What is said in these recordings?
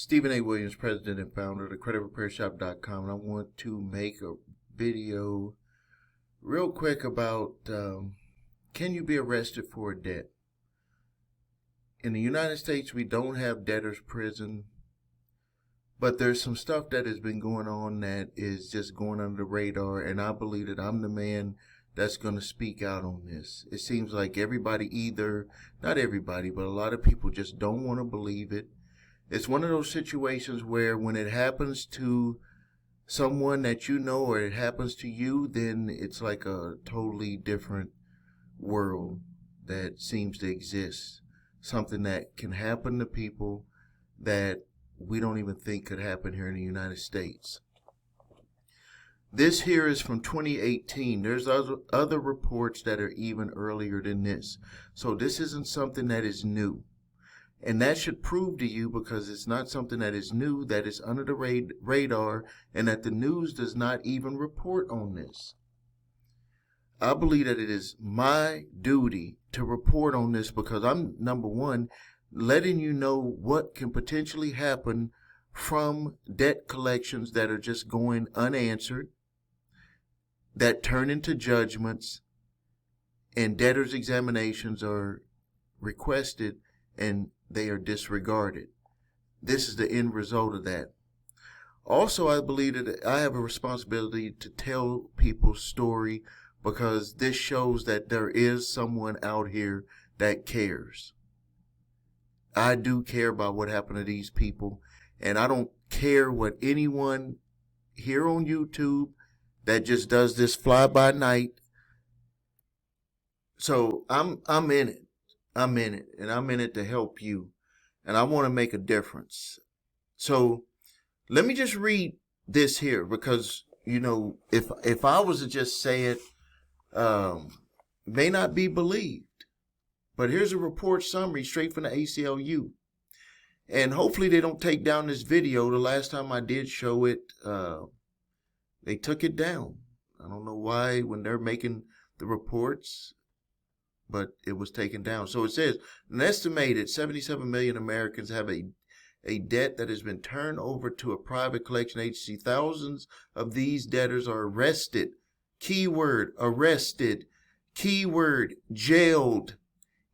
Stephen A. Williams, president and founder of the creditrepairshop.com, and I want to make a video real quick about can you be arrested for a debt? In the United States, we don't have debtor's prison, but there's some stuff that has been going on that is just going under the radar, and I believe that I'm the man that's going to speak out on this. It seems like everybody not everybody, but a lot of people just don't want to believe it. It's one of those situations where when it happens to someone that you know or it happens to you, then it's like a totally different world that seems to exist. Something that can happen to people that we don't even think could happen here in the United States. This here is from 2018. There's other reports that are even earlier than this. So this isn't something that is new. And that should prove to you, because it's not something that is new, that is under the radar, and that the news does not even report on this. I believe that it is my duty to report on this because I'm, number one, letting you know what can potentially happen from debt collections that are just going unanswered, that turn into judgments, and debtors' examinations are requested and they are disregarded. This is the end result of that. Also, I believe that I have a responsibility to tell people's story because this shows that there is someone out here that cares. I do care about what happened to these people, and I don't care what anyone here on YouTube that just does this fly by night. So I'm in it. I'm in it, and I'm in it to help you, and I want to make a difference. So let me just read this here because, you know, if I was to just say it, may not be believed. But here's a report summary straight from the ACLU. And hopefully they don't take down this video. The last time I did show it, they took it down. I don't know why when they're making the reports, but it was taken down. So it says, an estimated 77 million Americans have a debt that has been turned over to a private collection agency. Thousands of these debtors are arrested. Keyword, arrested. Keyword, jailed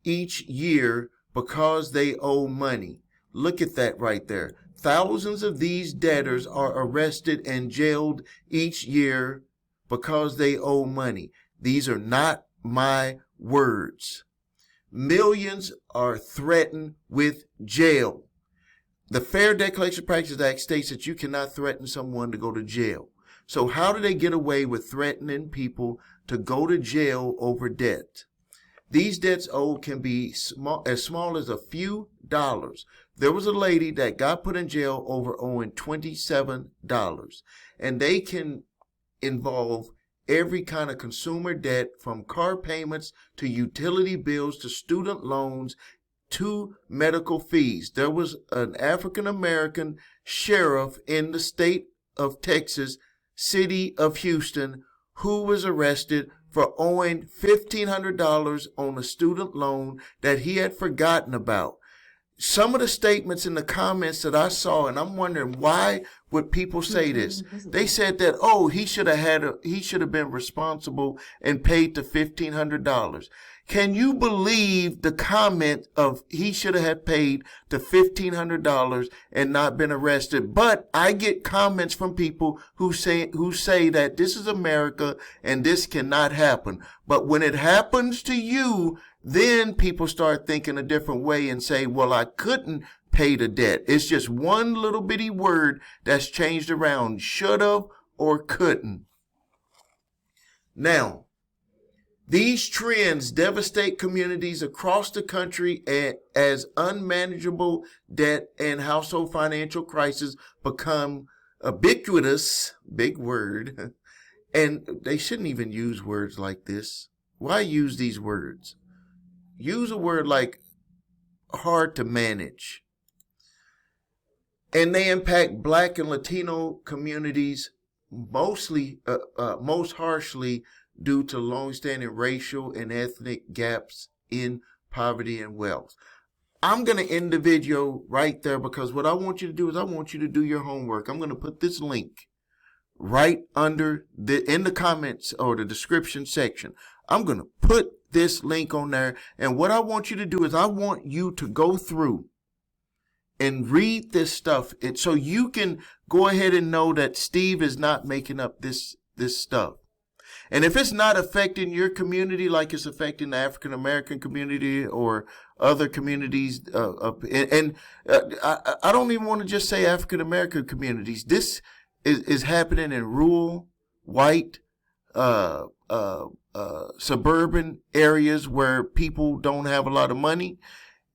each year because they owe money. Look at that right there. Thousands of these debtors are arrested and jailed each year because they owe money. These are not my words. Millions are threatened with jail. The Fair Debt Collection Practices Act states that you cannot threaten someone to go to jail. So how do they get away with threatening people to go to jail over debt? These debts owed can be as small as a few dollars. There was a lady that got put in jail over owing $27, and they can involve every kind of consumer debt, from car payments to utility bills to student loans to medical fees. There was an African-American sheriff in the state of Texas, city of Houston, who was arrested for owing $1,500 on a student loan that he had forgotten about. Some of the statements in the comments that I saw, and I'm wondering why would people say this? They said that, oh, he should have been responsible and paid the $1,500. Can you believe the comment of he should have had paid the $1,500 and not been arrested? But I get comments from people who say that this is America and this cannot happen. But when it happens to you, then people start thinking a different way and say, well, I couldn't pay the debt. It's just one little bitty word that's changed around, should have or couldn't. Now, these trends devastate communities across the country as unmanageable debt and household financial crisis become ubiquitous, big word, and they shouldn't even use words like this. Why use these words? Use a word like hard to manage. And they impact Black and Latino communities most harshly due to long-standing racial and ethnic gaps in poverty and wealth. I'm going to end the video right there, because what I want you to do is I want you to do your homework. I'm going to put this link right under in the comments or the description section. I'm going to put this link on there. And what I want you to do is I want you to go through and read this stuff, so you can go ahead and know that Steve is not making up this stuff. And if it's not affecting your community like it's affecting the African American community or other communities, I don't even want to just say African American communities. This is happening in rural, white, suburban areas where people don't have a lot of money.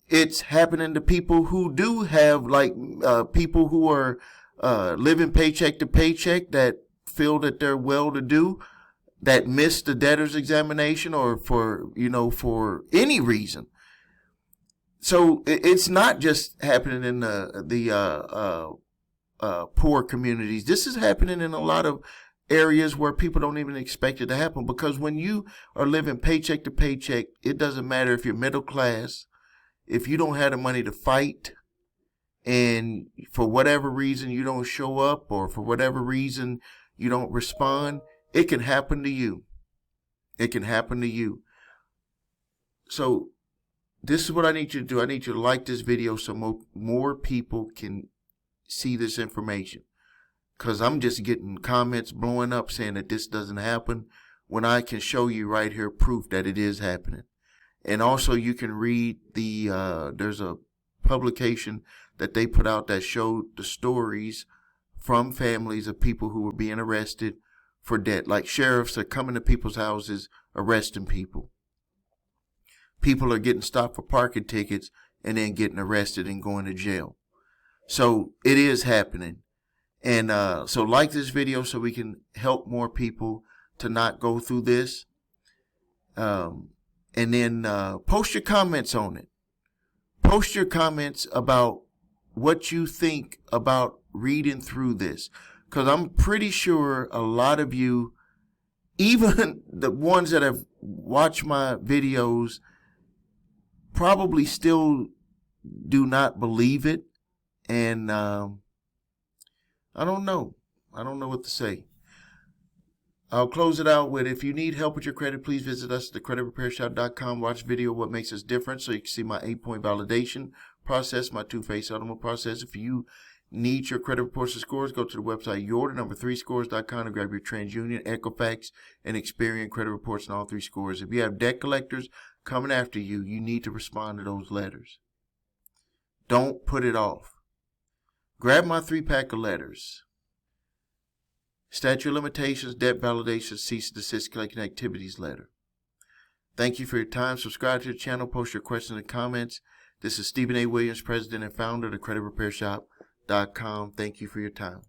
It's happening to people who do have, like, people who are living paycheck to paycheck, that feel that they're well-to-do, that missed the debtor's examination, or for any reason. So it's not just happening in the poor communities. This is happening in a lot of areas where people don't even expect it to happen, because when you are living paycheck to paycheck, it doesn't matter if you're middle class. If you don't have the money to fight, and for whatever reason you don't show up, or for whatever reason you don't respond, it can happen to you. It can happen to you. So this is what I need you to do. I need you to like this video so more people can see this information. Because I'm just getting comments blowing up saying that this doesn't happen, when I can show you right here proof that it is happening. And also you can read there's a publication that they put out that showed the stories from families of people who were being arrested for debt. Like, sheriffs are coming to people's houses, arresting people. People are getting stopped for parking tickets and then getting arrested and going to jail. So it is happening. And so like this video so we can help more people to not go through this. And then post your comments on it. Post your comments about what you think about reading through this. Because I'm pretty sure a lot of you, even the ones that have watched my videos, probably still do not believe it. And I don't know. I don't know what to say. I'll close it out with, if you need help with your credit, please visit us at thecreditrepairshop.com. Watch video What Makes Us Different, so you can see my 8-point validation process, my 2-phase settlement process. If you need your credit reports and scores, go to the website yournumber3scores.com to grab your TransUnion, Equifax, and Experian credit reports and all 3 scores. If you have debt collectors coming after you, you need to respond to those letters. Don't put it off. Grab my 3-pack of letters. Statute of limitations, debt validation, cease and desist collecting activities letter. Thank you for your time. Subscribe to the channel. Post your questions and comments. This is Stephen A. Williams, President and Founder of thecreditrepairshop.com. Thank you for your time.